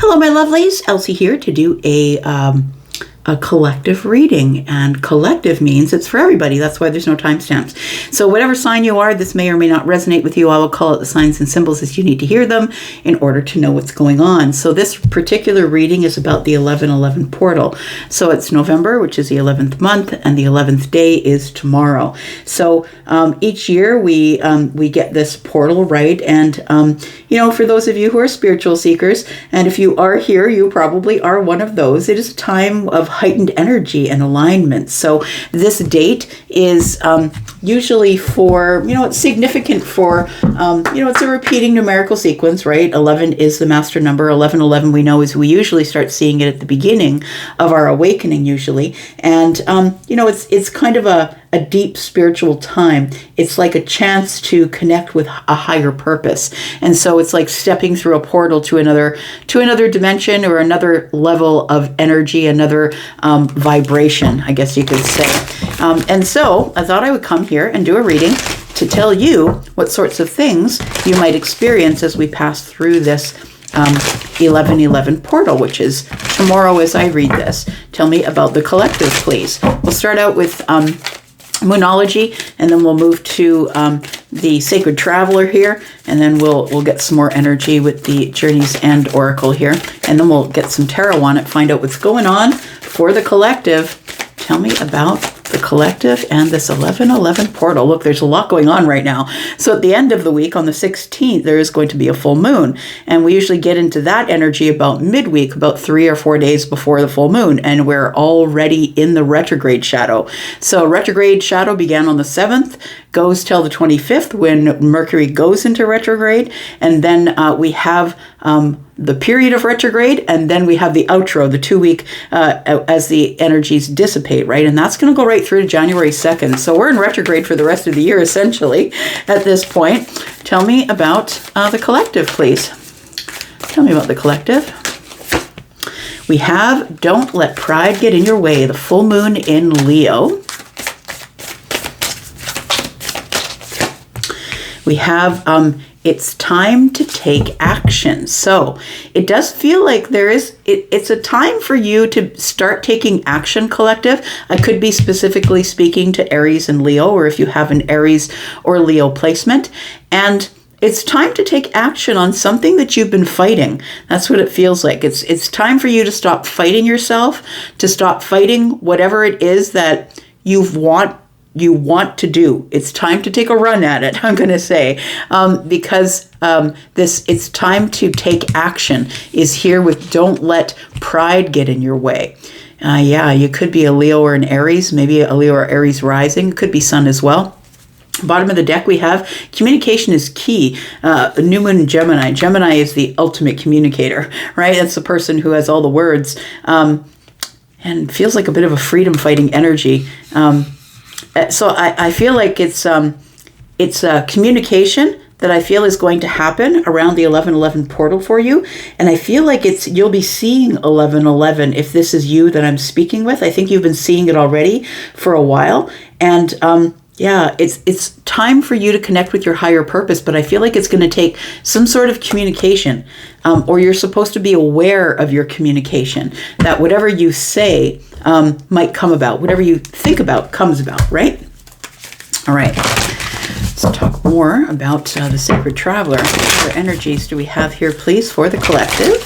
Hello, my lovelies. Elsie here to do a collective reading, and collective means it's for everybody. That's why there's no timestamps. So whatever sign you are, this may or may not resonate with you. I will call it the signs and symbols as you need to hear them in order to know what's going on. So this particular reading is about the 1111 portal. So it's November, which is the 11th month, and the 11th day is tomorrow. So each year we get this portal, right? And for those of you who are spiritual seekers, and if you are here, you probably are one of those. It is a time of heightened energy and alignment. So this date is usually for, it's significant for, it's a repeating numerical sequence, right? 11 is the master number. 1111 we know is we usually start seeing it at the beginning of our awakening usually. And, it's kind of a deep spiritual time. It's like a chance to connect with a higher purpose. And so it's like stepping through a portal to another dimension or another level of energy, another vibration, I guess you could say. And so I thought I would come here and do a reading to tell you what sorts of things you might experience as we pass through this 1111 portal, which is tomorrow as I read this. Tell me about the collective, please. We'll start out with Moonology, and then we'll move to the Sacred Traveler here, and then we'll get some more energy with the Journey's End Oracle here, and then we'll get some tarot on it, find out what's going on for the collective. Tell me about the collective and this 1111 portal. Look, there's a lot going on right now. So at the end of the week, on the 16th, there is going to be a full moon. And we usually get into that energy about midweek, about 3 or 4 days before the full moon. And we're already in the retrograde shadow. So retrograde shadow began on the 7th, goes till the 25th when Mercury goes into retrograde. And then we have the period of retrograde, and then we have the outro, the 2-week, as the energies dissipate, right? And that's going to go right through to January 2nd. So we're in retrograde for the rest of the year, essentially, at this point. Tell me about the collective, please. Tell me about the collective. We have Don't Let Pride Get in Your Way, the full moon in Leo. We have it's time to take action. So it does feel like it's a time for you to start taking action, collective. I could be specifically speaking to Aries and Leo, or if you have an Aries or Leo placement. And it's time to take action on something that you've been fighting. That's what it feels like. It's time for you to stop fighting yourself, to stop fighting whatever it is that you want to do. It's time to take a run at it, I'm going to say, because it's time to take action is here with Don't Let Pride Get in Your Way. You could be a Leo or an Aries, maybe a Leo or Aries rising. It could be Sun as well. Bottom of the deck, we have communication is key. New moon in Gemini. Gemini is the ultimate communicator, right? That's the person who has all the words and feels like a bit of a freedom fighting energy. So I feel like it's a communication that I feel is going to happen around the 1111 portal for you. And I feel like you'll be seeing 1111 if this is you that I'm speaking with. I think you've been seeing it already for a while. And it's time for you to connect with your higher purpose, but I feel like it's going to take some sort of communication, or you're supposed to be aware of your communication, that whatever you say might come about. Whatever you think about comes about, right? All right. Let's talk more about the Sacred Traveler. What other energies do we have here, please, for the collective?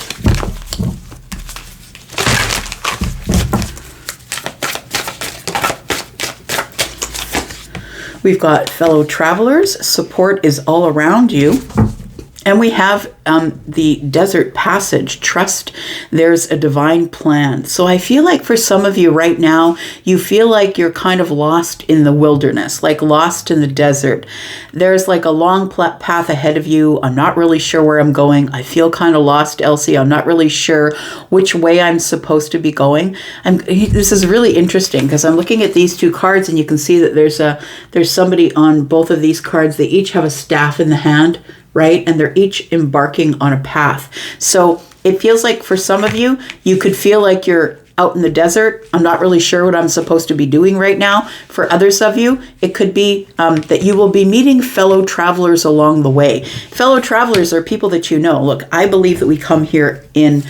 We've got fellow travelers. Support is all around you. And we have the desert passage. Trust there's a divine plan. So I feel like for some of you right now, you feel like you're kind of lost in the wilderness, like lost in the desert. There's like a long path ahead of you. I'm not really sure where I'm going. I feel kind of lost, Elsie. I'm not really sure which way I'm supposed to be going. This is really interesting because I'm looking at these two cards and you can see that there's somebody on both of these cards. They each have a staff in the hand, right? And they're each embarking on a path. So it feels like for some of you, you could feel like you're out in the desert. I'm not really sure what I'm supposed to be doing right now. For others of you, it could be that you will be meeting fellow travelers along the way. Fellow travelers are people that you know. Look, I believe that we come here in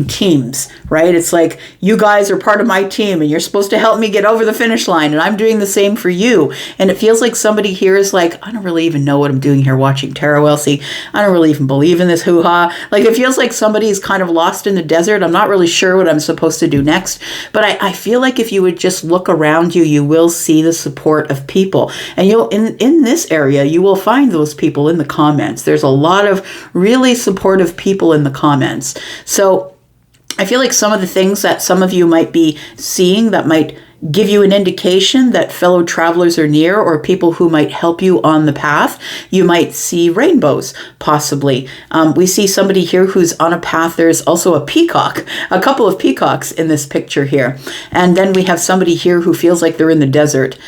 teams, right? It's like you guys are part of my team and you're supposed to help me get over the finish line, and I'm doing the same for you. And it feels like somebody here is like, I don't really even know what I'm doing here watching tarot, Elsie. I don't really even believe in this hoo-ha. Like, it feels like somebody's kind of lost in the desert. I'm not really sure what I'm supposed to do next. But I feel like if you would just look around you, you will see the support of people. And you'll in this area, you will find those people in the comments. There's a lot of really supportive people in the comments. So I feel like some of the things that some of you might be seeing that might give you an indication that fellow travelers are near, or people who might help you on the path. You might see rainbows, possibly. We see somebody here who's on a path. There's also a peacock, a couple of peacocks in this picture here. And then we have somebody here who feels like they're in the desert.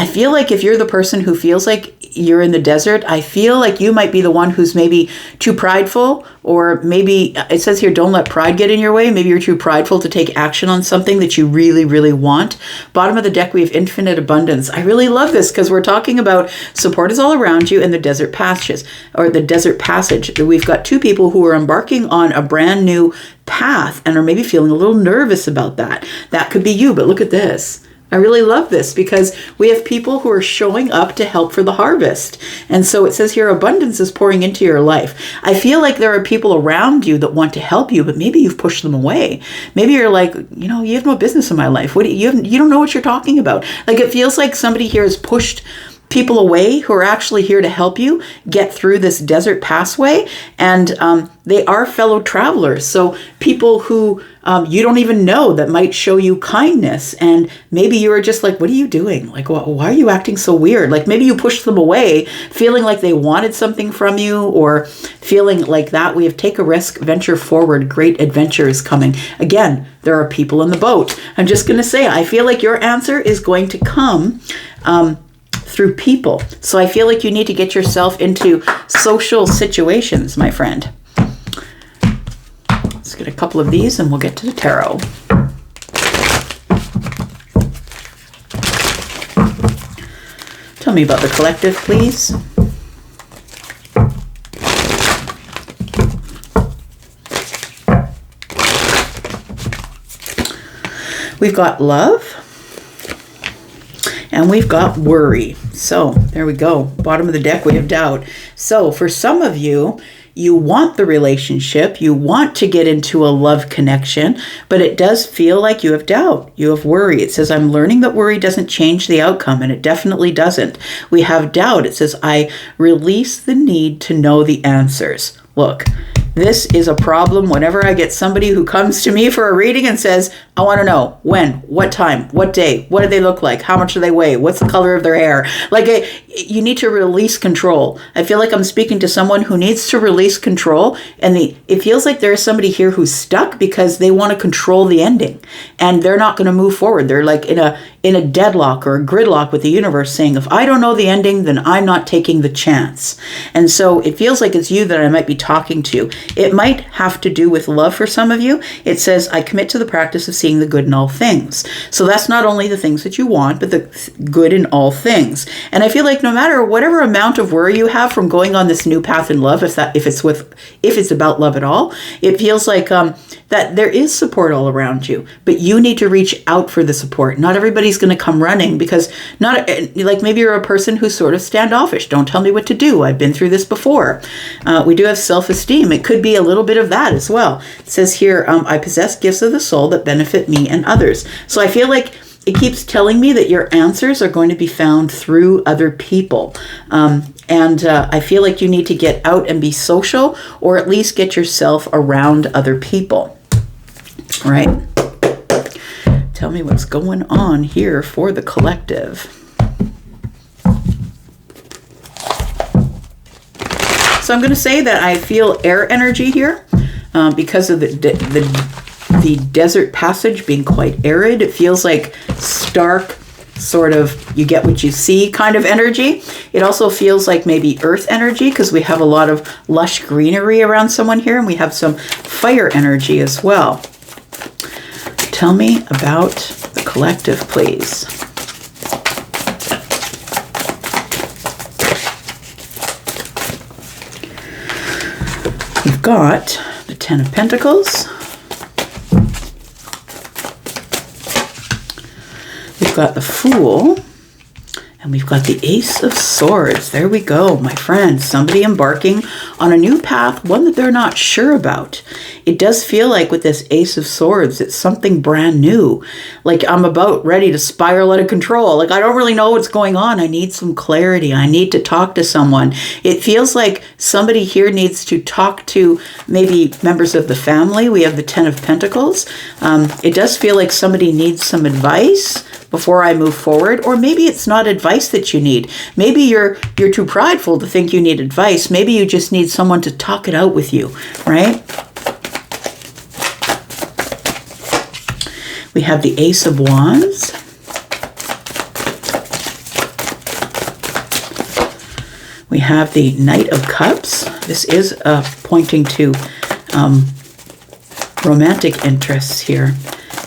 I feel like if you're the person who feels like you're in the desert, I feel like you might be the one who's maybe too prideful, or maybe it says here, don't let pride get in your way. Maybe you're too prideful to take action on something that you really, really want. Bottom of the deck, we have infinite abundance. I really love this because we're talking about support is all around you in the desert passages, or the desert passage. We've got two people who are embarking on a brand new path and are maybe feeling a little nervous about that. That could be you, but look at this. I really love this because we have people who are showing up to help for the harvest. And so it says here, abundance is pouring into your life. I feel like there are people around you that want to help you, but maybe you've pushed them away. Maybe you're like, you have no business in my life. You don't know what you're talking about. Like, it feels like somebody here has pushed people away who are actually here to help you get through this desert passway. And they are fellow travelers. So people who you don't even know that might show you kindness. And maybe you are just like, what are you doing? Like, why are you acting so weird? Like, maybe you pushed them away feeling like they wanted something from you, or feeling like that. We have take a risk, venture forward, great adventure is coming. Again, there are people in the boat. I'm just going to say, I feel like your answer is going to come through people. So I feel like you need to get yourself into social situations, my friend. Let's get a couple of these and we'll get to the tarot. Tell me about the collective, please. We've got love. And we've got worry. So there we go. Bottom of the deck, we have doubt. So for some of you, you want the relationship, you want to get into a love connection, but it does feel like you have doubt, you have worry. It says, I'm learning that worry doesn't change the outcome, and it definitely doesn't. We have doubt. It says, I release the need to know the answers. Look, this is a problem whenever I get somebody who comes to me for a reading and says, I want to know when, what time, what day, what do they look like, how much do they weigh, what's the color of their hair. Like, you need to release control. I feel like I'm speaking to someone who needs to release control, and it feels like there's somebody here who's stuck because they want to control the ending, and they're not going to move forward. They're like in a deadlock or a gridlock with the universe, saying, if I don't know the ending, then I'm not taking the chance. And so it feels like it's you that I might be talking to. It might have to do with love for some of you. It says, I commit to the practice of seeing the good in all things. So that's not only the things that you want, but the good in all things. And I feel like no matter whatever amount of worry you have from going on this new path in love, if it's about love at all, it feels like that there is support all around you, but you need to reach out for the support. Not everybody's going to come running, because maybe you're a person who's sort of standoffish. Don't tell me what to do. I've been through this before. We do have self-esteem. It could be a little bit of that as well. It says here, I possess gifts of the soul that benefit me and others. So I feel like it keeps telling me that your answers are going to be found through other people. And I feel like you need to get out and be social, or at least get yourself around other people. All right. Tell me what's going on here for the collective. So I'm going to say that I feel air energy here because of the desert passage being quite arid. It feels like stark, sort of you get what you see kind of energy. It also feels like maybe earth energy, because we have a lot of lush greenery around someone here, and we have some fire energy as well. tell me about the collective, please. We've got the Ten of Pentacles. We've got the Fool. And we've got the Ace of Swords. There we go, my friends. Somebody embarking on a new path, one that they're not sure about. It does feel like with this Ace of Swords, it's something brand new. Like I'm about ready to spiral out of control. Like I don't really know what's going on. I need some clarity. I need to talk to someone. It feels like somebody here needs to talk to maybe members of the family. We have the Ten of Pentacles. It does feel like somebody needs some advice before I move forward, or maybe it's not advice that you need. Maybe you're too prideful to think you need advice. Maybe you just need someone to talk it out with you, right? We have the Ace of Wands. We have the Knight of Cups. This is pointing to romantic interests here,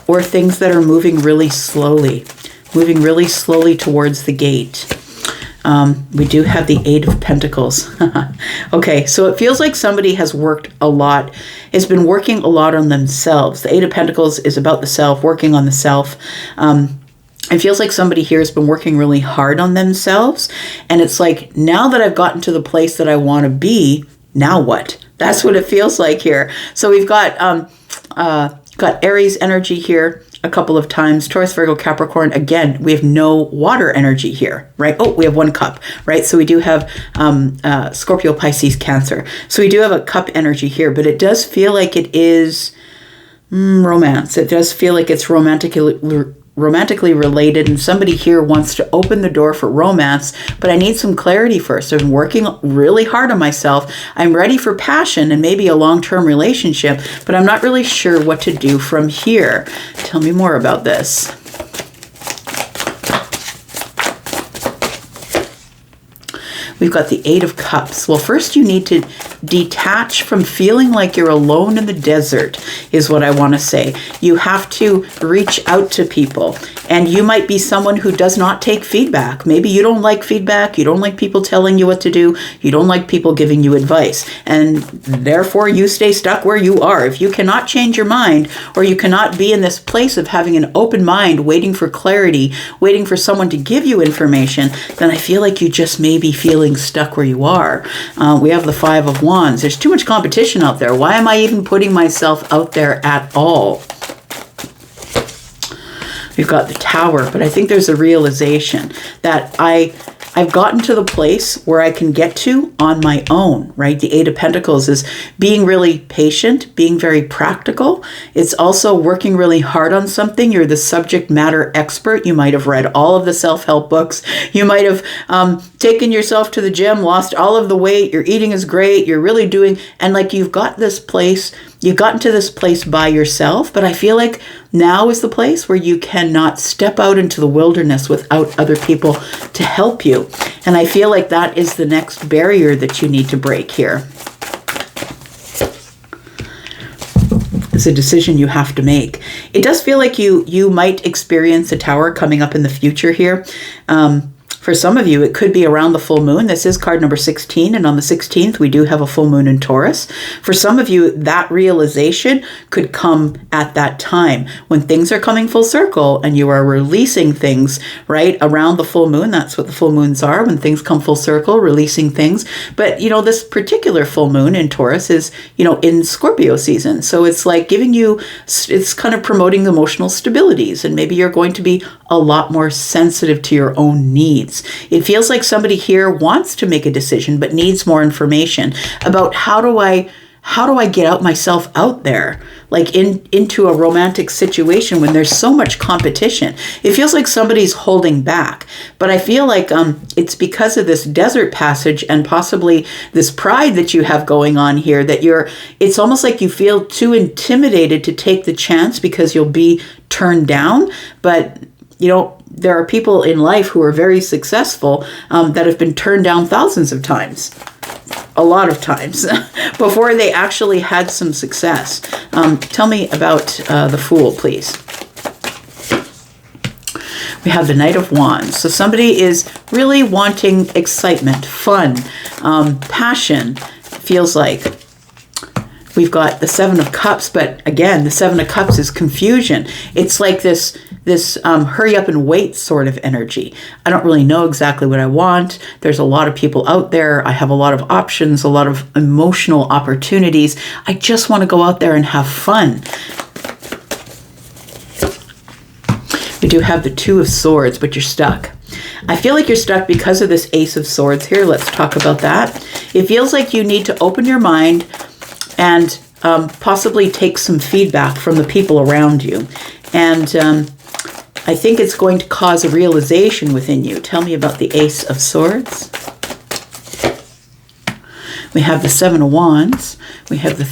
or things that are moving really slowly towards the gate. We do have the Eight of Pentacles. Okay, so it feels like somebody has worked a lot, has been working a lot on themselves. The Eight of Pentacles is about the self, working on the self. It feels like somebody here has been working really hard on themselves. And it's like, now that I've gotten to the place that I want to be, now what? That's what it feels like here. So we've got Aries energy here a couple of times. Taurus, Virgo, Capricorn. Again, we have no water energy here, right? Oh, we have one cup, right? So we do have Scorpio, Pisces, Cancer. So we do have a cup energy here, but it does feel like it is romance. It does feel like it's romantically related, and somebody here wants to open the door for romance, but I need some clarity first. I've been working really hard on myself. I'm ready for passion and maybe a long-term relationship, but I'm not really sure what to do from here. Tell me more about this. We've got the Eight of Cups. Well, first you need to detach from feeling like you're alone in the desert, is what I want to say. You have to reach out to people, and you might be someone who does not take feedback. Maybe you don't like feedback. You don't like people telling you what to do. You don't like people giving you advice, and therefore you stay stuck where you are. If you cannot change your mind, or you cannot be in this place of having an open mind, waiting for clarity, waiting for someone to give you information, then I feel like you just may be feeling stuck where you are. We have the Five of Wands. There's too much competition out there. Why am I even putting myself out there at all? We've got the Tower, but I think there's a realization that I've gotten to the place where I can get to on my own, right? The Eight of Pentacles is being really patient, being very practical. It's also working really hard on something. You're the subject matter expert. You might have read all of the self-help books. You might have taken yourself to the gym, lost all of the weight. Your eating is great. You're really doing, and like you've got this place, you've gotten to this place by yourself, but I feel like now is the place where you cannot step out into the wilderness without other people to help you. And I feel like that is the next barrier that you need to break here. It's a decision you have to make. It does feel like you might experience a Tower coming up in the future here. For some of you, it could be around the full moon. This is card number 16, and on the 16th, we do have a full moon in Taurus. For some of you, that realization could come at that time when things are coming full circle and you are releasing things, right, around the full moon. That's what the full moons are, when things come full circle, releasing things. But, you know, this particular full moon in Taurus is, you know, in Scorpio season. So it's like giving you, it's kind of promoting emotional stabilities, and maybe you're going to be a lot more sensitive to your own needs. It feels like somebody here wants to make a decision but needs more information about how do I get out myself out there, like into a romantic situation when there's so much competition. It feels like somebody's holding back, but I feel like it's because of this desert passage and possibly this pride that you have going on here that it's almost like you feel too intimidated to take the chance because you'll be turned down. But you know, there are people in life who are very successful that have been turned down thousands of times. a lot of times before they actually had some success. Tell me about the Fool, please. We have the Knight of Wands. So somebody is really wanting excitement, fun, passion, feels like. We've got the Seven of Cups, but again, the Seven of Cups is confusion. It's like this hurry up and wait sort of energy. I don't really know exactly what I want. There's a lot of people out there. I have a lot of options, a lot of emotional opportunities. I just want to go out there and have fun. We do have the Two of Swords, but you're stuck. I feel like you're stuck because of this Ace of Swords here. Let's talk about that. It feels like you need to open your mind and possibly take some feedback from the people around you. And I think it's going to cause a realization within you. Tell me about the Ace of Swords. We have the Seven of Wands. We have the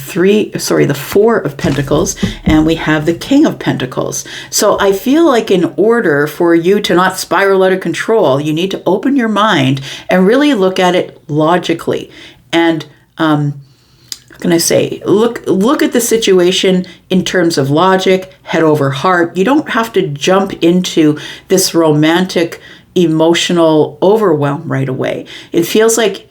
Four of Pentacles, and we have the King of Pentacles. So I feel like in order for you to not spiral out of control, you need to open your mind and really look at it logically. And how can I say, look at the situation in terms of logic, head over heart. You don't have to jump into this romantic, emotional overwhelm right away. It feels like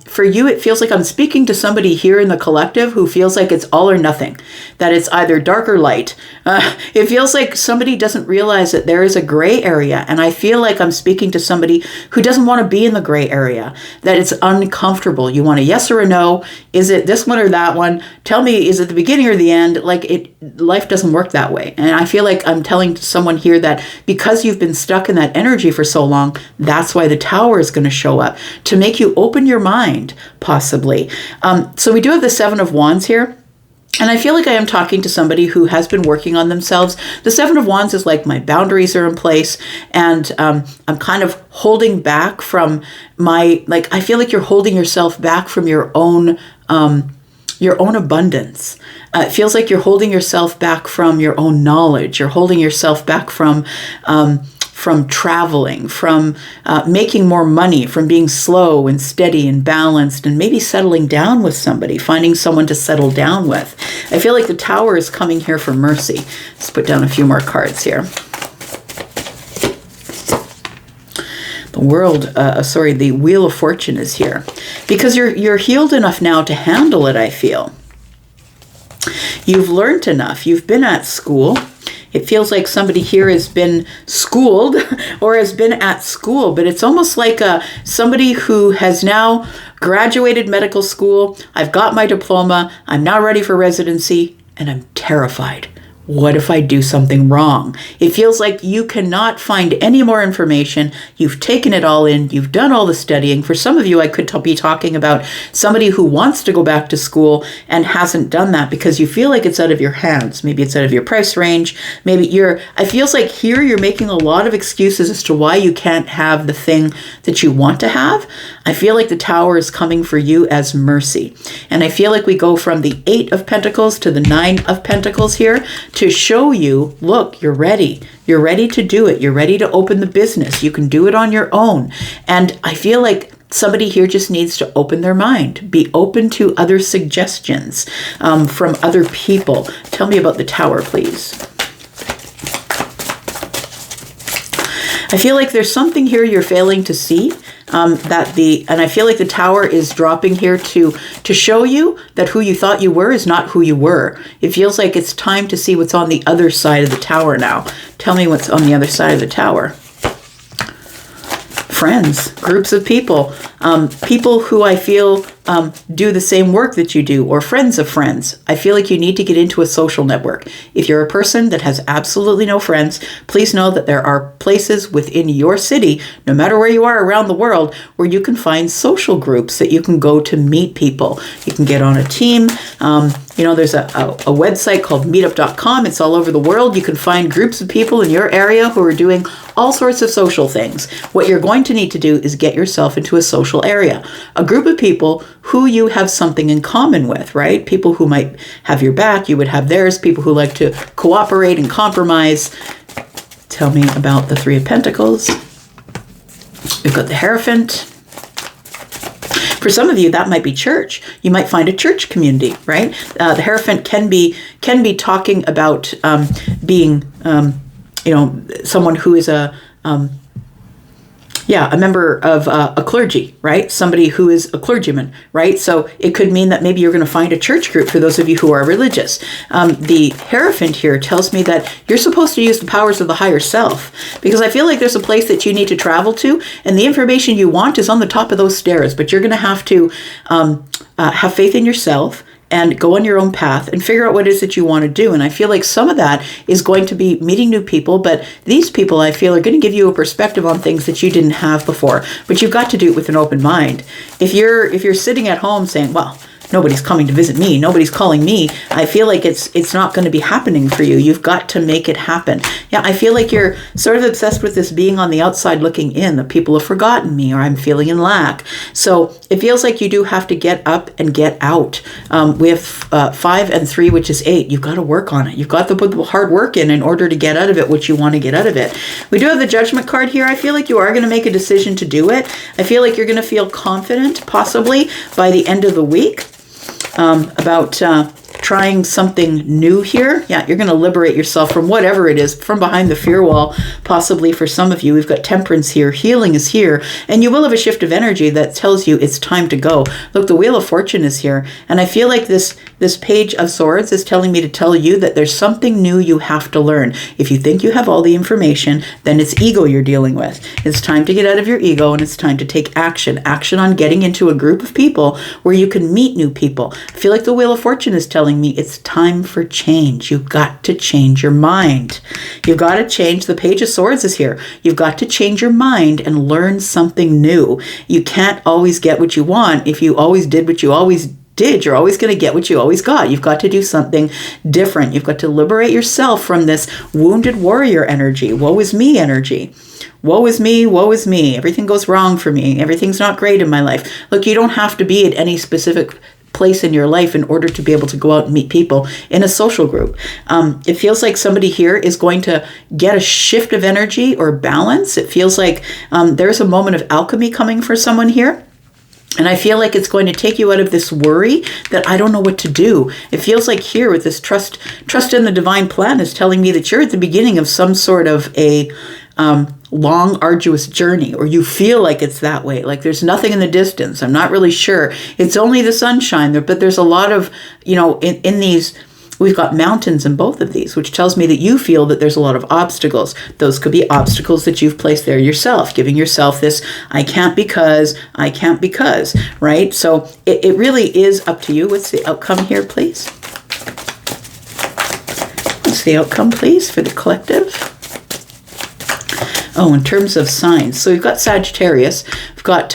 for you, it feels like I'm speaking to somebody here in the collective who feels like it's all or nothing, that it's either dark or light. It feels like somebody doesn't realize that there is a gray area. And I feel like I'm speaking to somebody who doesn't want to be in the gray area, that it's uncomfortable. You want a yes or a no. Is it this one or that one? Tell me, is it the beginning or the end? Life doesn't work that way. And I feel like I'm telling someone here that because you've been stuck in that energy for so long, that's why the Tower is going to show up, to make you open your mind, possibly. So we do have the Seven of Wands here. And I feel like I am talking to somebody who has been working on themselves. The Seven of Wands is like my boundaries are in place, and I'm kind of holding back from I feel like you're holding yourself back from your own abundance. It feels like you're holding yourself back from your own knowledge. You're holding yourself back from traveling, from making more money, from being slow and steady and balanced, and maybe settling down with somebody, finding someone to settle down with. I feel like the Tower is coming here for mercy. Let's put down a few more cards here. The Wheel of Fortune is here. Because you're healed enough now to handle it, I feel. You've learned enough. You've been at school. It feels like somebody here has been schooled or has been at school, but it's almost like somebody who has now graduated medical school. I've got my diploma. I'm now ready for residency, and I'm terrified. What if I do something wrong? It feels like you cannot find any more information. You've taken it all in. You've done all the studying. For some of you, I could be talking about somebody who wants to go back to school and hasn't done that because you feel like it's out of your hands. Maybe it's out of your price range. I feels like here you're making a lot of excuses as to why you can't have the thing that you want to have. I feel like the Tower is coming for you as mercy. And I feel like we go from the Eight of Pentacles to the Nine of Pentacles here to show you, look, you're ready. You're ready to do it. You're ready to open the business. You can do it on your own. And I feel like somebody here just needs to open their mind, be open to other suggestions from other people. Tell me about the Tower, please. I feel like there's something here you're failing to see. And I feel like the Tower is dropping here to show you that who you thought you were is not who you were. It feels like it's time to see what's on the other side of the Tower now. Tell me what's on the other side of the Tower. Friends, groups of people, people who I feel do the same work that you do, or friends of friends. I feel like you need to get into a social network. If you're a person that has absolutely no friends, please know that there are places within your city, no matter where you are around the world, where you can find social groups that you can go to meet people. You can get on a team. There's a website called meetup.com. It's all over the world. You can find groups of people in your area who are doing all sorts of social things. What you're going to need to do is get yourself into a social area, a group of people who you have something in common with, right? People who might have your back, you would have theirs, people who like to cooperate and compromise. Tell me about the Three of Pentacles. We've got the Hierophant. For some of you, that might be church. You might find a church community, right? The Hierophant can be talking about being, someone who is a member of a clergy, right? Somebody who is a clergyman, right? So it could mean that maybe you're going to find a church group for those of you who are religious. The Hierophant here tells me that you're supposed to use the powers of the higher self, because I feel like there's a place that you need to travel to, and the information you want is on the top of those stairs, but you're going to have to have faith in yourself and go on your own path and figure out what it is that you want to do. And I feel like some of that is going to be meeting new people, but these people, I feel, are going to give you a perspective on things that you didn't have before. But you've got to do it with an open mind. If you're sitting at home saying, well, nobody's coming to visit me, nobody's calling me, I feel like it's not going to be happening for you. You've got to make it happen. Yeah, I feel like you're sort of obsessed with this being on the outside looking in, that people have forgotten me, or I'm feeling in lack. So it feels like you do have to get up and get out. We have 5 and 3, which is 8. You've got to work on it. You've got to put the hard work in order to get out of it what you want to get out of it. We do have the Judgment card here. I feel like you are going to make a decision to do it. I feel like you're going to feel confident, possibly, by the end of the week. About trying something new here. Yeah, you're going to liberate yourself from whatever it is, from behind the fear wall, possibly for some of you. We've got Temperance here. Healing is here. And you will have a shift of energy that tells you it's time to go. Look, the Wheel of Fortune is here. And I feel like this Page of Swords is telling me to tell you that there's something new you have to learn. If you think you have all the information, then it's ego you're dealing with. It's time to get out of your ego, and it's time to take action. Action on getting into a group of people where you can meet new people. I feel like the Wheel of Fortune is telling me it's time for change. You've got to change your mind. You've got to change. The Page of Swords is here. You've got to change your mind and learn something new. You can't always get what you want. If you always did what you always did, you're always going to get what you always got. You've got to do something different. You've got to liberate yourself from this wounded warrior energy, woe is me energy. Woe is me, woe is me. Everything goes wrong for me. Everything's not great in my life. Look, you don't have to be at any specific place in your life in order to be able to go out and meet people in a social group. It feels like somebody here is going to get a shift of energy or balance. It feels like there's a moment of alchemy coming for someone here. And I feel like it's going to take you out of this worry that I don't know what to do. It feels like here with this trust in the divine plan is telling me that you're at the beginning of some sort of a long, arduous journey, or you feel like it's that way. Like there's nothing in the distance. I'm not really sure. It's only the sunshine there, but there's a lot of, in these, we've got mountains in both of these, which tells me that you feel that there's a lot of obstacles. Those could be obstacles that you've placed there yourself, giving yourself this, I can't because, right? So it really is up to you. What's the outcome here, please? What's the outcome, please, for the collective? Oh, in terms of signs. So we've got Sagittarius. We've got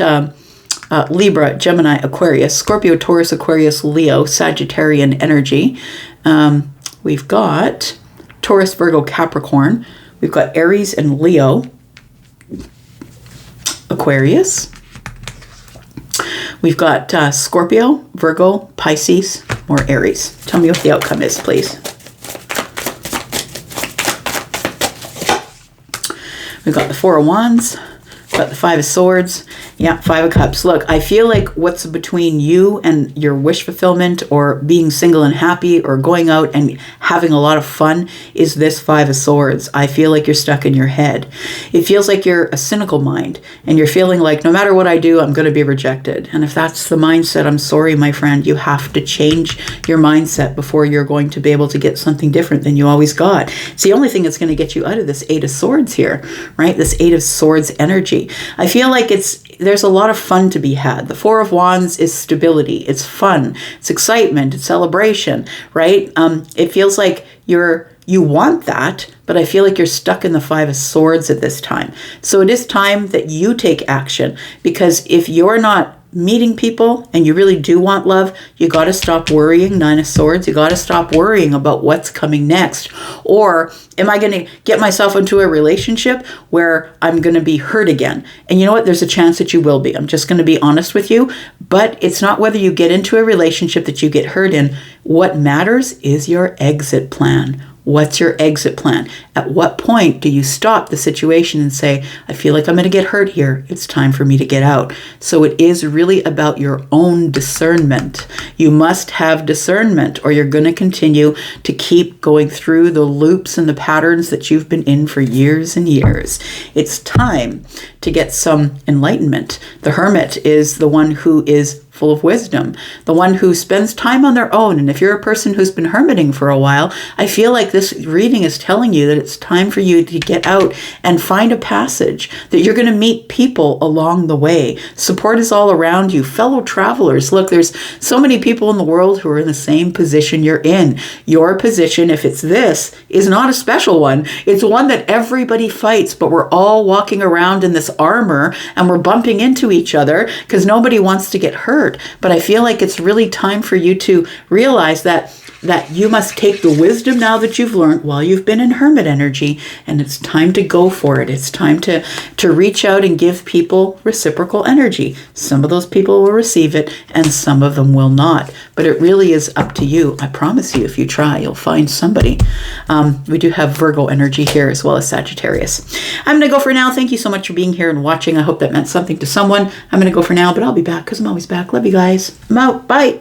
Libra, Gemini, Aquarius, Scorpio, Taurus, Aquarius, Leo, Sagittarian energy. We've got Taurus, Virgo, Capricorn. We've got Aries and Leo, Aquarius. We've got Scorpio, Virgo, Pisces, or Aries. Tell me what the outcome is, please. We've got the Four of Wands, got the Five of Swords, yeah, Five of Cups. Look, I feel like what's between you and your wish fulfillment or being single and happy or going out and having a lot of fun is this Five of Swords. I feel like you're stuck in your head. It feels like you're a cynical mind and you're feeling like no matter what I do, I'm going to be rejected. And if that's the mindset, I'm sorry, my friend, you have to change your mindset before you're going to be able to get something different than you always got. It's the only thing that's going to get you out of this Eight of Swords here, right? This Eight of Swords energy. I feel like there's a lot of fun to be had. The Four of Wands is stability. It's fun. It's excitement. It's celebration, right? It feels like you want that, but I feel like you're stuck in the Five of Swords at this time. So it is time that you take action, because if you're not meeting people and you really do want love, you got to stop worrying. Nine of Swords, you got to stop worrying about what's coming next. Or am I going to get myself into a relationship where I'm going to be hurt again? And you know what? There's a chance that you will be. I'm just going to be honest with you. But it's not whether you get into a relationship that you get hurt in. What matters is your exit plan. What's your exit plan? At what point do you stop the situation and say, I feel like I'm going to get hurt here. It's time for me to get out. So it is really about your own discernment. You must have discernment, or you're going to continue to keep going through the loops and the patterns that you've been in for years and years. It's time to get some enlightenment. The hermit is the one who is full of wisdom, the one who spends time on their own. And if you're a person who's been hermiting for a while, I feel like this reading is telling you that it's time for you to get out and find a passage, that you're going to meet people along the way. Support is all around you. Fellow travelers. Look, there's so many people in the world who are in the same position you're in. Your position, if it's this, is not a special one. It's one that everybody fights, but we're all walking around in this armor and we're bumping into each other because nobody wants to get hurt. But I feel like it's really time for you to realize that you must take the wisdom now that you've learned while you've been in hermit energy, and it's time to go for it. It's time to reach out and give people reciprocal energy. Some of those people will receive it and some of them will not. But it really is up to you. I promise you, if you try, you'll find somebody. We do have Virgo energy here as well as Sagittarius. I'm going to go for now. Thank you so much for being here and watching. I hope that meant something to someone. I'm going to go for now, but I'll be back because I'm always back. Love you guys. I'm out. Bye.